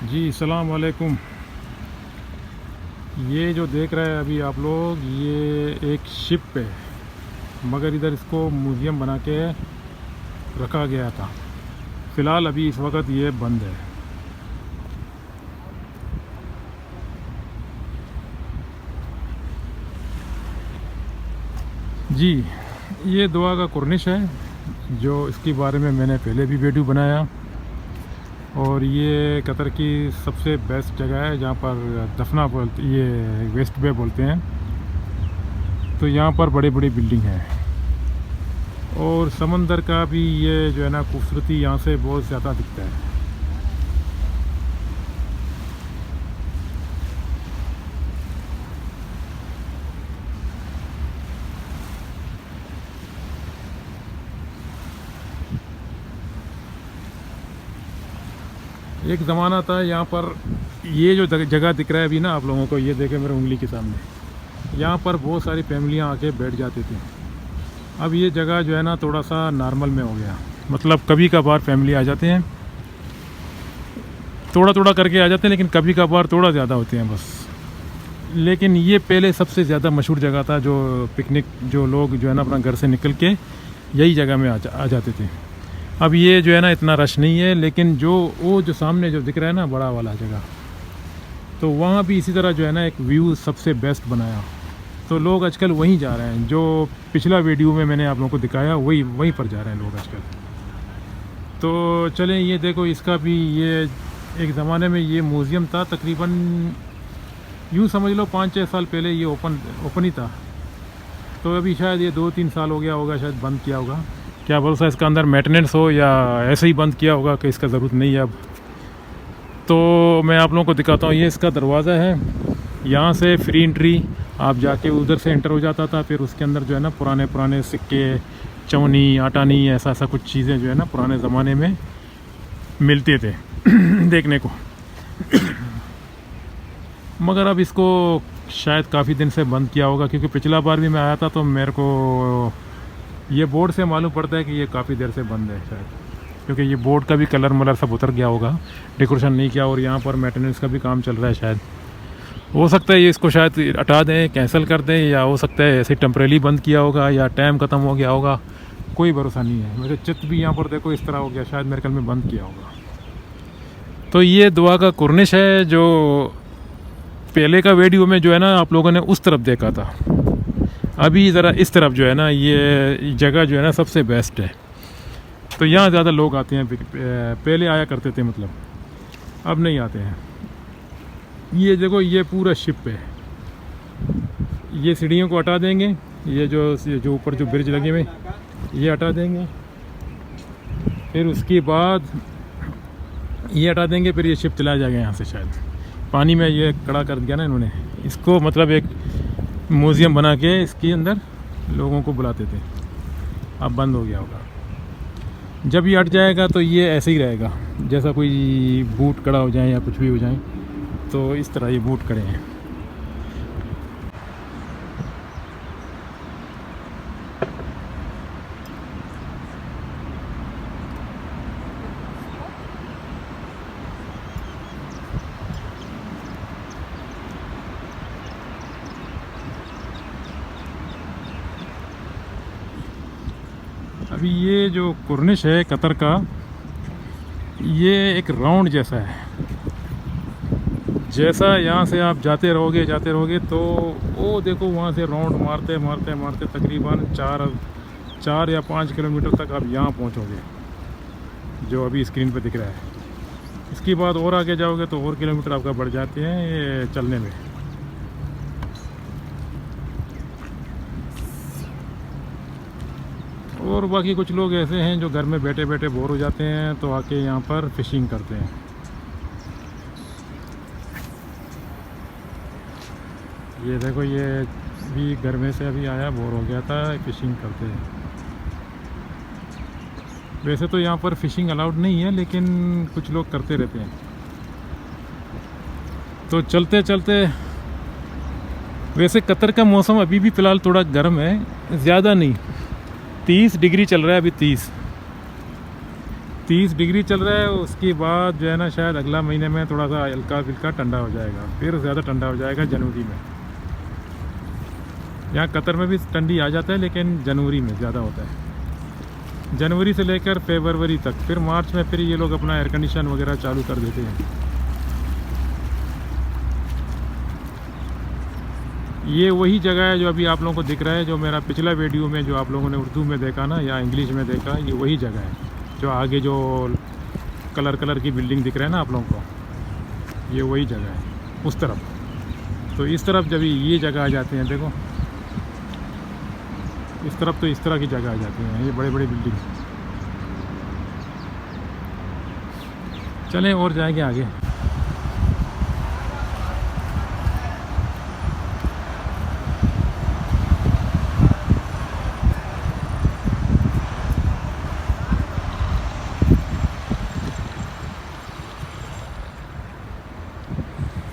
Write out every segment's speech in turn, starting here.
जी अस्सलाम वालेकुम। ये जो देख रहे हैं अभी आप लोग, ये एक शिप है, मगर इधर इसको म्यूज़ियम बना के रखा गया था। फ़िलहाल अभी इस वक्त ये बंद है। जी, ये दुआ का कुर्निश है, जो इसके बारे में मैंने पहले भी वीडियो बनाया। और ये कतर की सबसे बेस्ट जगह है जहाँ पर दफना बोलते, ये वेस्ट बे बोलते हैं। तो यहाँ पर बड़ी बड़ी बिल्डिंग है और समंदर का भी ये जो है ना खूबसूरती यहाँ से बहुत ज़्यादा दिखता है। एक ज़माना था यहाँ पर, ये जो जगह दिख रहा है अभी ना आप लोगों को, ये देखें मेरे उंगली के सामने, यहाँ पर बहुत सारी फैमिलियाँ आके बैठ जाती थी। अब ये जगह जो है ना थोड़ा सा नॉर्मल में हो गया, मतलब कभी कभार फैमिली आ जाते हैं, थोड़ा थोड़ा करके आ जाते हैं, लेकिन कभी कभार थोड़ा ज़्यादा होते हैं बस। लेकिन ये पहले सबसे ज़्यादा मशहूर जगह था, जो पिकनिक जो लोग जो है ना अपना घर से निकल के यही जगह में आ जाते थे। अब ये जो है ना इतना रश नहीं है, लेकिन वो जो सामने जो दिख रहा है ना बड़ा वाला जगह, तो वहाँ भी इसी तरह जो है ना एक व्यू सबसे बेस्ट बनाया। तो लोग आजकल वहीं जा रहे हैं, जो पिछला वीडियो में मैंने आप लोगों को दिखाया वहीं पर जा रहे हैं लोग आजकल। तो चलें, ये देखो, इसका भी ये एक ज़माने में ये म्यूज़ियम था, तकरीबन यूँ समझ लो 5-6 साल पहले ये ओपन ही था। तो अभी शायद ये 2-3 साल हो गया होगा, शायद बंद किया होगा। क्या भरोसा इसका अंदर मेंटेनेंस हो या ऐसे ही बंद किया होगा कि इसका ज़रूरत नहीं है अब। तो मैं आप लोगों को दिखाता हूँ, ये इसका दरवाज़ा है, यहाँ से फ्री एंट्री, आप जाके उधर से एंटर हो जाता था। फिर उसके अंदर जो है ना पुराने पुराने सिक्के, चवनी, आटानी, ऐसा ऐसा कुछ चीज़ें जो है ना पुराने ज़माने में मिलते थे देखने को। मगर अब इसको शायद काफ़ी दिन से बंद किया होगा, क्योंकि पिछला बार भी मैं आया था तो मेरे को ये बोर्ड से मालूम पड़ता है कि ये काफ़ी देर से बंद है शायद, क्योंकि ये बोर्ड का भी कलर मलर सब उतर गया होगा, डेकोरेशन नहीं किया, और यहाँ पर मेंटेनेंस का भी काम चल रहा है। शायद हो सकता है ये इसको शायद हटा दें, कैंसिल कर दें, या हो सकता है ऐसे टेम्परेरी बंद किया होगा, या टाइम ख़त्म हो गया होगा, कोई भरोसा नहीं है। वैसे चित्र भी यहाँ पर देखो इस तरह हो गया, शायद मेरे ख्याल में बंद किया होगा। तो ये दुआ का कुर्निश है, जो पहले का वीडियो में जो है ना आप लोगों ने उस तरफ देखा था। अभी ज़रा इस तरफ जो है ना ये जगह जो है ना सबसे बेस्ट है। तो यहाँ ज़्यादा लोग आते हैं, पहले आया करते थे, मतलब अब नहीं आते हैं। ये देखो, ये पूरा शिप है। ये सीढ़ियों को हटा देंगे, ये जो ऊपर जो ब्रिज लगे हुए ये हटा देंगे, फिर उसके बाद ये हटा देंगे, फिर ये शिप चला जाएगा यहाँ से। शायद पानी में ये खड़ा कर दिया ना इन्होंने इसको, मतलब एक म्यूज़ियम बना के इसके अंदर लोगों को बुलाते थे। अब बंद हो गया होगा। जब ये हट जाएगा तो ये ऐसे ही रहेगा, जैसा कोई बूट खड़ा हो जाए या कुछ भी हो जाए, तो इस तरह ये बूट खड़े हैं। अभी ये जो कुर्निश है कतर का, ये एक राउंड जैसा है। जैसा यहाँ से आप जाते रहोगे तो वो देखो वहाँ से राउंड मारते मारते मारते तकरीबन 4 या 5 किलोमीटर तक आप यहाँ पहुँचोगे, जो अभी स्क्रीन पे दिख रहा है। इसके बाद और आगे जाओगे तो और किलोमीटर आपका बढ़ जाते हैं ये चलने में। और बाकी कुछ लोग ऐसे हैं जो घर में बैठे बैठे बोर हो जाते हैं, तो आके यहाँ पर फ़िशिंग करते हैं। ये देखो, ये भी घर में से अभी आया, बोर हो गया था, फ़िशिंग करते हैं। वैसे तो यहाँ पर फ़िशिंग अलाउड नहीं है, लेकिन कुछ लोग करते रहते हैं। तो चलते चलते, वैसे कतर का मौसम अभी भी फ़िलहाल थोड़ा गर्म है, ज़्यादा नहीं, 30 डिग्री चल रहा है अभी, 30। 30 डिग्री चल रहा है। उसके बाद जो है ना शायद अगला महीने में थोड़ा सा हल्का फुल्का ठंडा हो जाएगा, फिर ज़्यादा ठंडा हो जाएगा जनवरी में। यहाँ कतर में भी ठंडी आ जाता है लेकिन जनवरी में ज़्यादा होता है, जनवरी से लेकर फरवरी तक। फिर मार्च में फिर ये लोग अपना एयर कंडीशन वगैरह चालू कर देते हैं। ये वही जगह है जो अभी आप लोगों को दिख रहा है, जो मेरा पिछला वीडियो में जो आप लोगों ने उर्दू में देखा ना या इंग्लिश में देखा, ये वही जगह है। जो आगे जो कलर की बिल्डिंग दिख रहा है ना आप लोगों को, ये वही जगह है उस तरफ। तो इस तरफ जब ये जगह आ जाते हैं, देखो इस तरफ, तो इस तरह की जगह आ जाती हैं ये बड़े बड़े बिल्डिंग। चलें और जाएंगे आगे।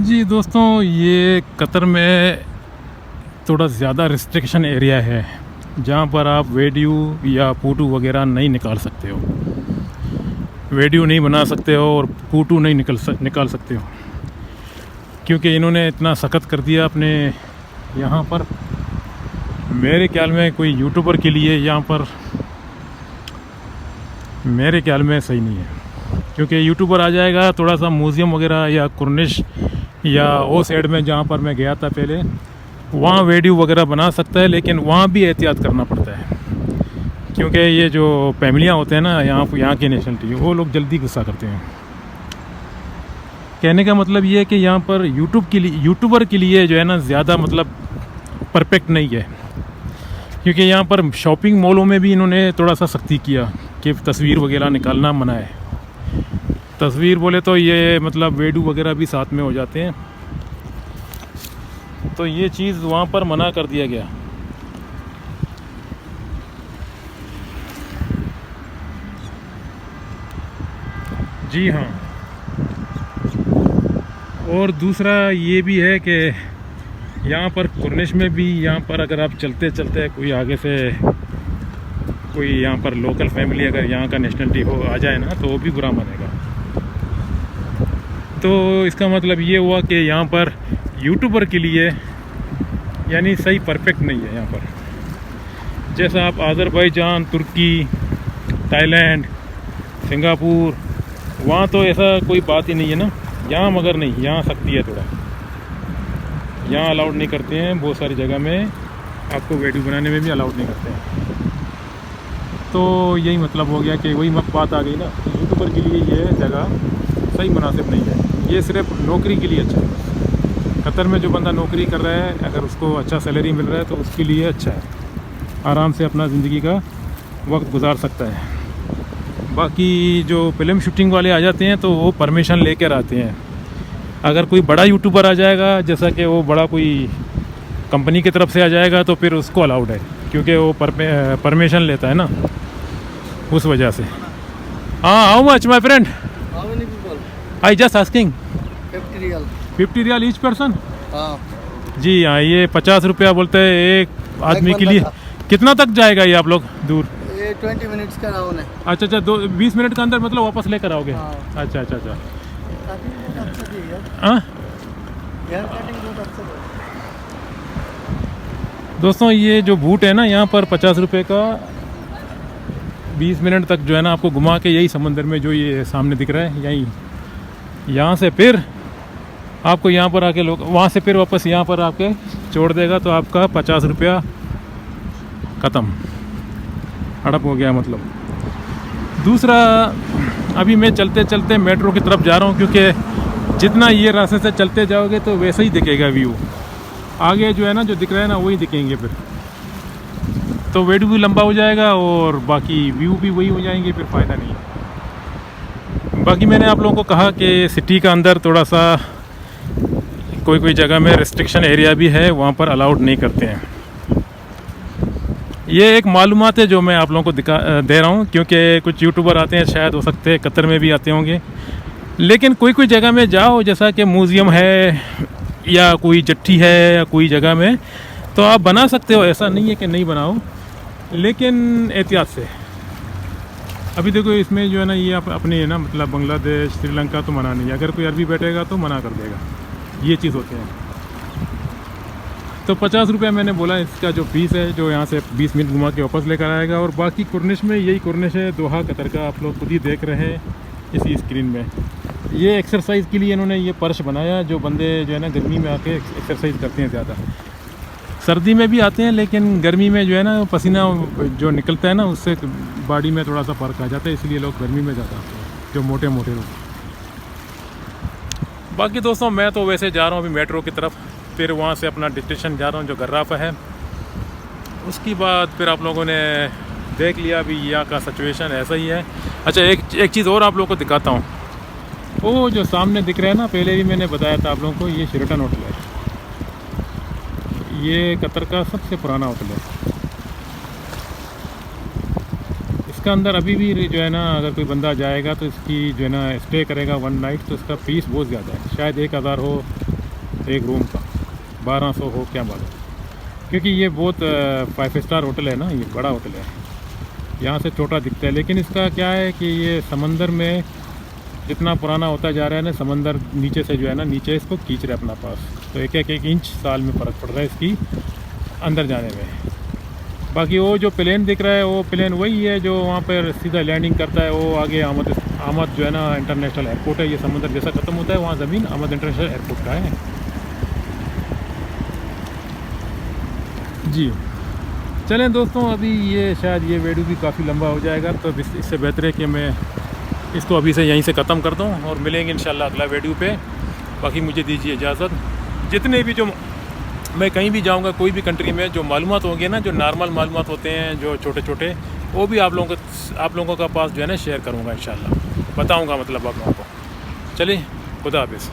जी दोस्तों, ये कतर में थोड़ा ज़्यादा रिस्ट्रिक्शन एरिया है जहाँ पर आप वीडियो या फ़ोटो वगैरह नहीं निकाल सकते हो, वीडियो नहीं बना सकते हो और फ़ोटो नहीं निकाल सकते हो, क्योंकि इन्होंने इतना सख्त कर दिया अपने यहाँ पर। मेरे ख्याल में कोई यूट्यूबर के लिए यहाँ पर मेरे ख्याल में सही नहीं है, क्योंकि यूट्यूबर आ जाएगा थोड़ा सा म्यूज़ियम वगैरह या कुर्निश या वो साइड में जहाँ पर मैं गया था पहले, वहाँ वीडियो वगैरह बना सकता है, लेकिन वहाँ भी एहतियात करना पड़ता है, क्योंकि ये जो फैमिलियाँ होते हैं ना यहाँ की नेशनलिटी, वो लोग जल्दी गुस्सा करते हैं। कहने का मतलब ये है कि यहाँ पर यूट्यूबर के लिए जो है ना ज़्यादा मतलब परफेक्ट नहीं है, क्योंकि यहाँ पर शॉपिंग मॉलों में भी इन्होंने थोड़ा सा सख्ती किया कि तस्वीर वगैरह निकालना मना है। तस्वीर बोले तो ये मतलब वीडियो वगैरह भी साथ में हो जाते हैं, तो ये चीज़ वहाँ पर मना कर दिया गया। जी हाँ, और दूसरा ये भी है कि यहाँ पर कुर्निश में भी, यहाँ पर अगर आप चलते चलते कोई आगे से कोई यहाँ पर लोकल फैमिली अगर यहाँ का नेशनलिटी हो आ जाए ना, तो वो भी बुरा मानेगा। तो इसका मतलब ये हुआ कि यहाँ पर यूट्यूबर के लिए यानी सही परफेक्ट नहीं है यहाँ पर। जैसा आप अज़रबैजान, तुर्की, थाईलैंड, सिंगापुर, वहाँ तो ऐसा कोई बात ही नहीं है ना। यहाँ मगर नहीं, यहाँ सख्ती है थोड़ा, यहाँ अलाउड नहीं करते हैं, बहुत सारी जगह में आपको वीडियो बनाने में भी अलाउड नहीं करते हैं। तो यही मतलब हो गया कि वही बात आ गई ना, यूट्यूबर के लिए ये जगह सही मुनासिब नहीं है, ये सिर्फ नौकरी के लिए अच्छा है। कतर में जो बंदा नौकरी कर रहा है, अगर उसको अच्छा सैलरी मिल रहा है तो उसके लिए अच्छा है, आराम से अपना ज़िंदगी का वक्त गुजार सकता है। बाकी जो फिल्म शूटिंग वाले आ जाते हैं तो वो परमिशन लेकर आते हैं। अगर कोई बड़ा यूट्यूबर आ जाएगा, जैसा कि वो बड़ा कोई कंपनी की तरफ से आ जाएगा, तो फिर उसको अलाउड है, क्योंकि वो परमिशन लेता है ना, उस वजह से। हाँ, how much my friend? I just asking. 50 riyal each person? जी हाँ, ये 50 रुपया बोलते हैं एक आदमी के लिए। कितना तक जाएगा ये आप लोग दूर? ये 20 मिनट्स का राउंड है। अच्छा, 20 मिनट के अंदर मतलब वापस लेकर आओगे? हाँ। अच्छा। हाँ दोस्तों, ये जो बूट है ना यहाँ पर 50 रुपये का 20 मिनट तक जो है ना आपको घुमा के, यही समंदर में जो ये सामने दिख रहा है, यहीं यहाँ से फिर आपको यहाँ पर आके लोग वहाँ से फिर वापस यहाँ पर आके छोड़ देगा, तो आपका 50 रुपया ख़त्म, हड़प हो गया मतलब। दूसरा, अभी मैं चलते चलते मेट्रो की तरफ जा रहा हूँ, क्योंकि जितना ये रास्ते से चलते जाओगे तो वैसे ही दिखेगा व्यू, आगे जो है ना जो दिख रहा है ना वही दिखेंगे, फिर तो वीडियो भी लंबा हो जाएगा और बाकी व्यू भी वही हो जाएंगे, फिर फ़ायदा नहीं है। बाकी मैंने आप लोगों को कहा कि सिटी का अंदर थोड़ा सा कोई जगह में रिस्ट्रिक्शन एरिया भी है, वहाँ पर अलाउड नहीं करते हैं। ये एक मालूमात है जो मैं आप लोगों को दे रहा हूँ, क्योंकि कुछ यूट्यूबर आते हैं, शायद हो सकते हैं कतर में भी आते होंगे, लेकिन कोई जगह में जाओ, जैसा कि म्यूज़ियम है या कोई जट्टी है या कोई जगह में, तो आप बना सकते हो, ऐसा नहीं है कि नहीं बनाओ, लेकिन एहतियात से। अभी देखो इसमें जो है ना ये अपनी है ना, मतलब बांग्लादेश श्रीलंका तो मना नहीं है, अगर कोई अरबी बैठेगा तो मना कर देगा, ये चीज़ होती है। तो 50 रुपया मैंने बोला इसका जो फीस है, जो यहाँ से 20 मिनट घुमा के वापस लेकर आएगा। और बाकी कुर्निश में यही कुर्निश है दोहा कतर का, आप लोग खुद ही देख रहे हैं इसी स्क्रीन में। ये एक्सरसाइज के लिए इन्होंने ये फर्श बनाया, जो बंदे जो है ना गर्मी में आके एक्सरसाइज करते हैं ज़्यादा, सर्दी में भी आते हैं लेकिन गर्मी में जो है ना पसीना जो निकलता है ना उससे बॉडी में थोड़ा सा फ़र्क आ जाता है, इसलिए लोग गर्मी में ज़्यादा आते हैं, जो मोटे मोटे लोग। बाकी दोस्तों मैं तो वैसे जा रहा हूँ अभी मेट्रो की तरफ, फिर वहाँ से अपना डेस्टिनेशन जा रहा हूँ जो गर्राफा है। उसके बाद फिर आप लोगों ने देख लिया अभी यहाँ का सिचुएशन ऐसा ही है। अच्छा एक चीज़ और आप लोगों को दिखाता हूँ, वो जो सामने दिख रहा है ना, पहले भी मैंने बताया था आप लोगों को, ये शेराटन होटल है, ये कतर का सबसे पुराना होटल है। इसका अंदर अभी भी जो है ना अगर कोई बंदा जाएगा तो इसकी जो है ना स्टे करेगा 1 नाइट, तो इसका फीस बहुत ज़्यादा है, शायद 1000 हो एक रूम का, 1200 हो क्या बात है, क्योंकि ये बहुत 5 स्टार होटल है ना, ये बड़ा होटल है, यहाँ से छोटा दिखता है। लेकिन इसका क्या है कि ये समंदर में जितना पुराना होता जा रहा है ना, समंदर नीचे से जो है ना नीचे इसको खींच रहा है अपना पास, तो एक इंच साल में फ़र्क पड़ रहा है इसकी अंदर जाने में। बाकी वो जो प्लेन दिख रहा है वो प्लेन वही है जो वहाँ पर सीधा लैंडिंग करता है, वो आगे आमद जो है ना इंटरनेशनल एयरपोर्ट है, ये समंदर जैसा ख़त्म होता है वहाँ ज़मीन आमद इंटरनेशनल एयरपोर्ट का है जी। चलें दोस्तों, अभी ये शायद ये वीडियो भी काफ़ी लंबा हो जाएगा, तो इससे बेहतर है कि मैं इसको अभी से यहीं से ख़त्म कर दूं और मिलेंगे इंशाल्लाह अगला वीडियो पे। बाकी मुझे दीजिए इजाज़त। जितने भी जो मैं कहीं भी जाऊंगा कोई भी कंट्री में, जो मालूमात होंगे ना, जो नॉर्मल मालूमात होते हैं जो छोटे छोटे, वो भी आप लोगों का पास जो है ना शेयर करूँगा इंशाल्लाह, बताऊँगा मतलब आप लोगों को। चलिए, खुदा हाफिज़।